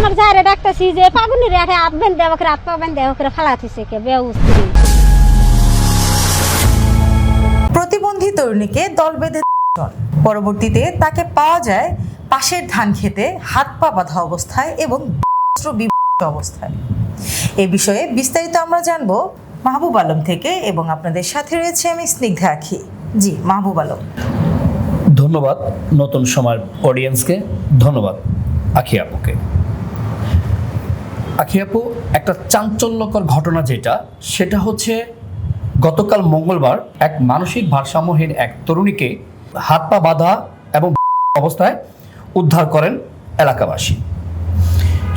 আমার যারে ডাকতেছি যে পাগুনি রে হাত বেঁধে ওকে হাত পা বেঁধে ওকে ফালাতেছে কে বেউস্ত্রী। প্রতিবন্ধী তরুণীকে দল বেঁধে পরবর্তীতে তাকে পাওয়া যায় পাশের ধান খেতে হাত পা বাঁধা অবস্থায় এবং অবস্থায়। এ বিষয়ে বিস্তারিত আমরা জানবো মাহবুব আলম থেকে এবং আপনাদের সাথে রয়েছে আমি স্নিগ্ধা আখি। জি মাহবুব আলম। ধন্যবাদ নতুন সময়ের অডিয়েন্সকে, ধন্যবাদ আখি আপুকে। আখি আপু, একটা চাঞ্চল্যকর ঘটনা সেটা হচ্ছে গতকাল মঙ্গলবার এক মানসিক ভারসাম্যহীন এক তরুণীকে হাত পা বাঁধা এবং অবস্থায় উদ্ধার করেন এলাকাবাসী।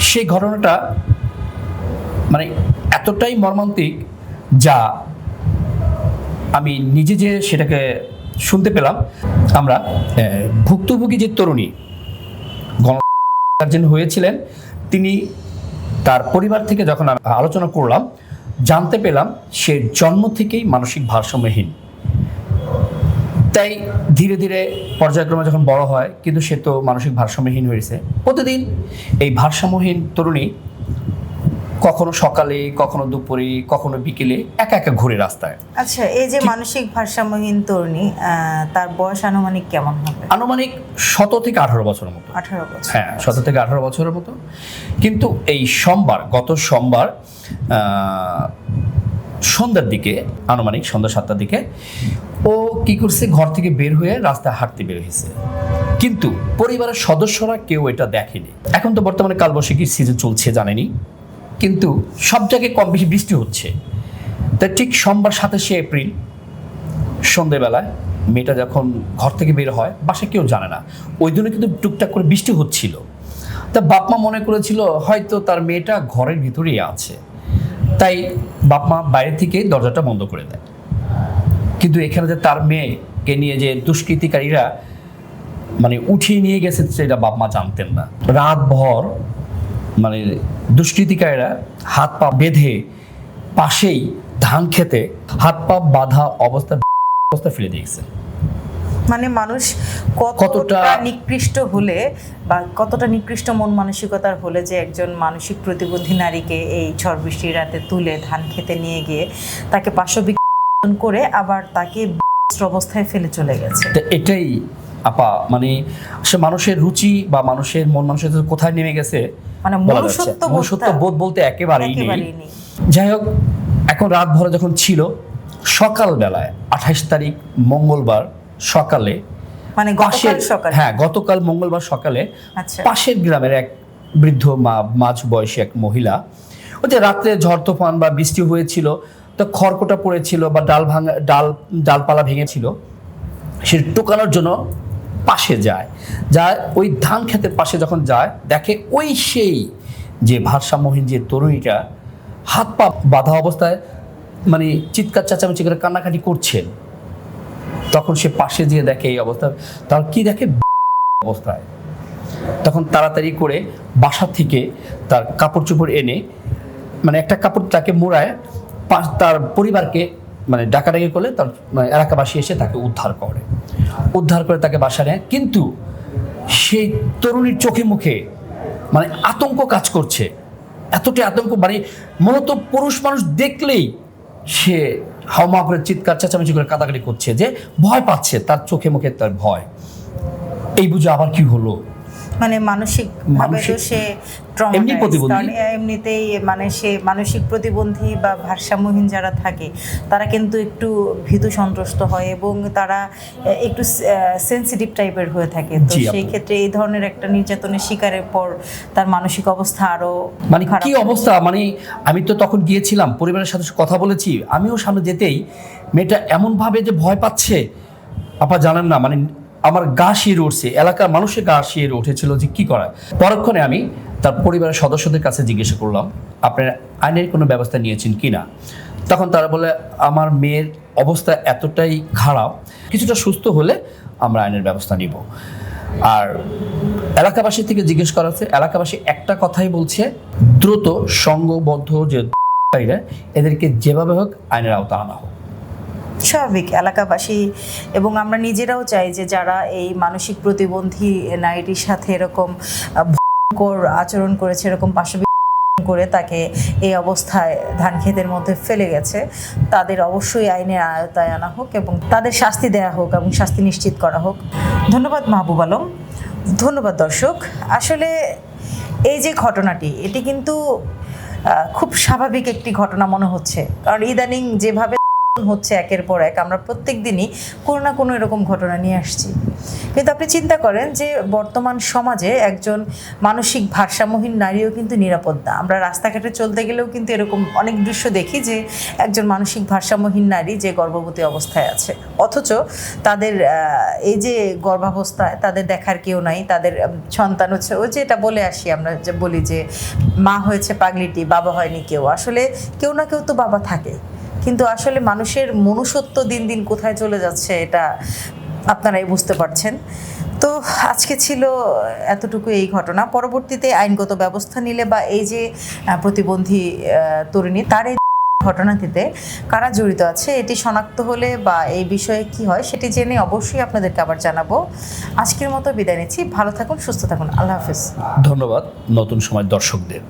সেই ঘটনাটা মানে এতটাই মর্মান্তিক যা আমি নিজে যে সেটাকে শুনতে পেলাম। আমরা ভুক্তভোগী যে তরুণী গণগার্জেন হয়েছিলেন, তিনি তার পরিবার থেকে যখন আলোচনা করলাম জানতে পেলাম সে জন্ম থেকেই মানসিক ভারসাম্যহীন। তাই ধীরে ধীরে পর্যায়ক্রমে যখন বড় হয় কিন্তু সে তো মানসিক ভারসাম্যহীন হয়েছে। প্রতিদিন এই ভারসাম্যহীন তরুণী কখনো সকালে, কখনো দুপুরে, কখনো বিকেলে একা একা ঘুরে রাস্তায়। আচ্ছা, এই যে মানসিক ভারসাম্যহীন তরুণী, তার বয়স আনুমানিক কেমন হবে? আনুমানিক 17 থেকে 18 বছরের মতো। 18 বছর? হ্যাঁ, 17 থেকে 18 বছরের মতো। কিন্তু এই গত সোমবার সন্ধ্যার দিকে, আনুমানিক সন্ধ্যা 7টার দিকে ও কি করছে, ঘর থেকে বের হয়ে রাস্তায় হাঁটতে বের হয়েছে, কিন্তু পরিবারের সদস্যরা কেউ এটা দেখেনি। এখন তো বর্তমানে কালবৈশাখীর সিজন চলছে জানেনি, কিন্তু সব জায়গায় কম বেশি বৃষ্টি হচ্ছে। তাই ঠিক সোমবার 27শে এপ্রিল সন্ধ্যেবেলায় মেয়েটা যখন ঘর থেকে বের হয়, বাসায় কেউ জানে না, ওই দিনে কিন্তু টুকটাক করে বৃষ্টি হচ্ছিল। তা বাপ মা মনে করেছিল হয়তো তার মেয়েটা ঘরের ভিতরেই আছে, তাই বাপ মা বাইরে থেকে দরজাটা বন্ধ করে দেয়। কিন্তু এখানে যে তার মেয়েকে নিয়ে যে দুষ্কৃতিকারীরা মানে উঠিয়ে নিয়ে গেছে সেটা বাপ মা জানতেন না। রাত ভর মানে দুষ্কৃতিকারীরা হাত পা বেঁধে পাশেই ধান খেতে হাত পা বাঁধা অবস্থা ফেলে দিয়েছে। মানে মানুষ কতটা নিকৃষ্ট হলে বা কতটা নিকৃষ্ট মন মানসিকতার হলে যে একজন মানসিক প্রতিবন্ধী নারীকে এই ঝড় বৃষ্টির রাতে তুলে ধান খেতে নিয়ে গিয়ে তাকে পাশবিক করে আবার তাকে অবস্থায় ফেলে চলে গেছে। এটাই আপা, মানে সে মানুষের রুচি বা মানুষের মন মানসিকতা কোথায় নেমে গেছে, মানে মনুষ্যত্ব বোধ বলতে একেবারেই নেই। যাই হোক, এখন রাত ভরে যখন ছিল, সকালবেলায় 28 তারিখ মঙ্গলবার সকালে, মানে গতকাল মঙ্গলবার সকালে পাশের গ্রামের এক বৃদ্ধ মাঝ বয়সী এক মহিলা, ওই যে রাত্রে ঝড় তুফান বা বৃষ্টি হয়েছিল, তো খড়কোটা পড়েছিল বা ডালপালা ভেঙেছিল, সে টোকানোর জন্য পাশে যায় ওই ধান ক্ষেতের পাশে যখন যায়, দেখে ওই সেই যে ভারসাম্যহীন যে তরুণীটা হাত পা বাঁধা অবস্থায় মানে চিৎকার চেঁচামেচি করে কান্নাকাটি করছেন। তখন সে পাশে যেয়ে দেখে এই অবস্থা, তার কি দেখে অবস্থায়। তখন তাড়াতাড়ি করে বাসা থেকে তার কাপড় চোপড় এনে, মানে একটা কাপড় তাকে মোড়ায় তার পরিবারকে মানে ডাকাডাকি করলে তার এলাকাবাসী এসে তাকে উদ্ধার করে তাকে বাসা নেয়। কিন্তু সেই তরুণীর চোখে মুখে মানে আতঙ্ক কাজ করছে, এতটাই আতঙ্ক, মানে মূলত পুরুষ মানুষ দেখলেই সে হাওমা করে চিৎকার চেঁচামেচি করে কাঁদাকাটি করছে, যে ভয় পাচ্ছে, তার চোখে মুখে তার ভয়। এই বুঝে আবার কি হলো, মানে মানসিক ভাবে তো সে এমনিতেই মানে সে মানসিক প্রতিবন্ধী বা ভারসাম্যহীন যারা থাকে তারা কিন্তু একটু ভীতু সন্ত্রস্ত হয় এবং তারা একটু সেনসিটিভ টাইপের হয়ে থাকে। তো সেই ক্ষেত্রে এই ধরনের একটা নির্যাতনের শিকারের পর তার মানসিক অবস্থা আরো মানে কি অবস্থা। মানে আমি তো তখন গিয়েছিলাম, পরিবারের সাথে কথা বলেছি, আমিও সামনে যেতেই মেয়েটা এমন ভাবে যে ভয় পাচ্ছে, আপা জানেন না, মানে আমার গা শিরে উঠছে, এলাকার মানুষের গা শিরে উঠেছিল যে কি করা। পরক্ষণে আমি তার পরিবারের সদস্যদের কাছে জিজ্ঞাসা করলাম, আপনারা আইনের কোনো ব্যবস্থা নিয়েছেন কি না। তখন তারা বলে, আমার মেয়ের অবস্থা এতটাই খারাপ, কিছুটা সুস্থ হলে আমরা আইনের ব্যবস্থা নিব। আর এলাকাবাসী থেকে জিজ্ঞেস করা হচ্ছে, এলাকাবাসী একটা কথাই বলছে, দ্রুত সংঘবদ্ধ যে এদেরকে যেভাবে হোক আইনের আওতা আনা হোক। স্বাভাবিক এলাকাবাসী এবং আমরা নিজেরাও চাই যে যারা এই মানসিক প্রতিবন্ধী নারীটির সাথে এরকম আচরণ করেছে, এরকম পাশবিক করে তাকে এই অবস্থায় ধান ক্ষেতের মধ্যে ফেলে গেছে, তাদের অবশ্যই আইনের আওতায় আনা হোক এবং তাদের শাস্তি দেওয়া হোক এবং শাস্তি নিশ্চিত করা হোক। ধন্যবাদ মাহবুব আলম। ধন্যবাদ দর্শক। আসলে এই যে ঘটনাটি, এটি কিন্তু খুব স্বাভাবিক একটি ঘটনা মনে হচ্ছে, কারণ ইদানিং যেভাবে হচ্ছে একের পর এক, আমরা প্রত্যেক দিনই কোনো না কোনো এরকম ঘটনা নিয়ে আসছি। কিন্তু আপনি চিন্তা করেন যে বর্তমান সমাজে একজন মানসিক ভারসাম্যহীন নারীও কিন্তু নিরাপদ না। আমরা রাস্তাঘাটে চলতে গেলেও কিন্তু এরকম অনেক দৃশ্য দেখি যে একজন মানসিক ভারসাম্যহীন নারী যে গর্ভবতী অবস্থায় আছে, অথচ তাদের এই যে গর্ভাবস্থায় তাদের দেখার কেউ নাই, তাদের সন্তান হচ্ছে, ওই যে এটা বলে আসি আমরা, যে বলি যে মা হয়েছে পাগলিটি, বাবা হয়নি কেউ। আসলে কেউ না কেউ তো বাবা থাকে, কিন্তু আসলে মানুষের মনুষ্যত্ব দিন দিন কোথায় চলে যাচ্ছে এটা আপনারাই বুঝতে পারছেন। তো আজকে ছিল এতটুকু এই ঘটনা। পরবর্তীতে আইনগত ব্যবস্থা নিলে বা এই যে প্রতিবন্ধী তরুণী, তার এই ঘটনাটিতে কারা জড়িত আছে এটি শনাক্ত হলে বা এই বিষয়ে কি হয় সেটি জেনে অবশ্যই আপনাদেরকে আবার জানাবো। আজকের মতো বিদায় নিচ্ছি। ভালো থাকুন, সুস্থ থাকুন। আল্লাহ হাফেজ। ধন্যবাদ নতুন সময় দর্শকদের।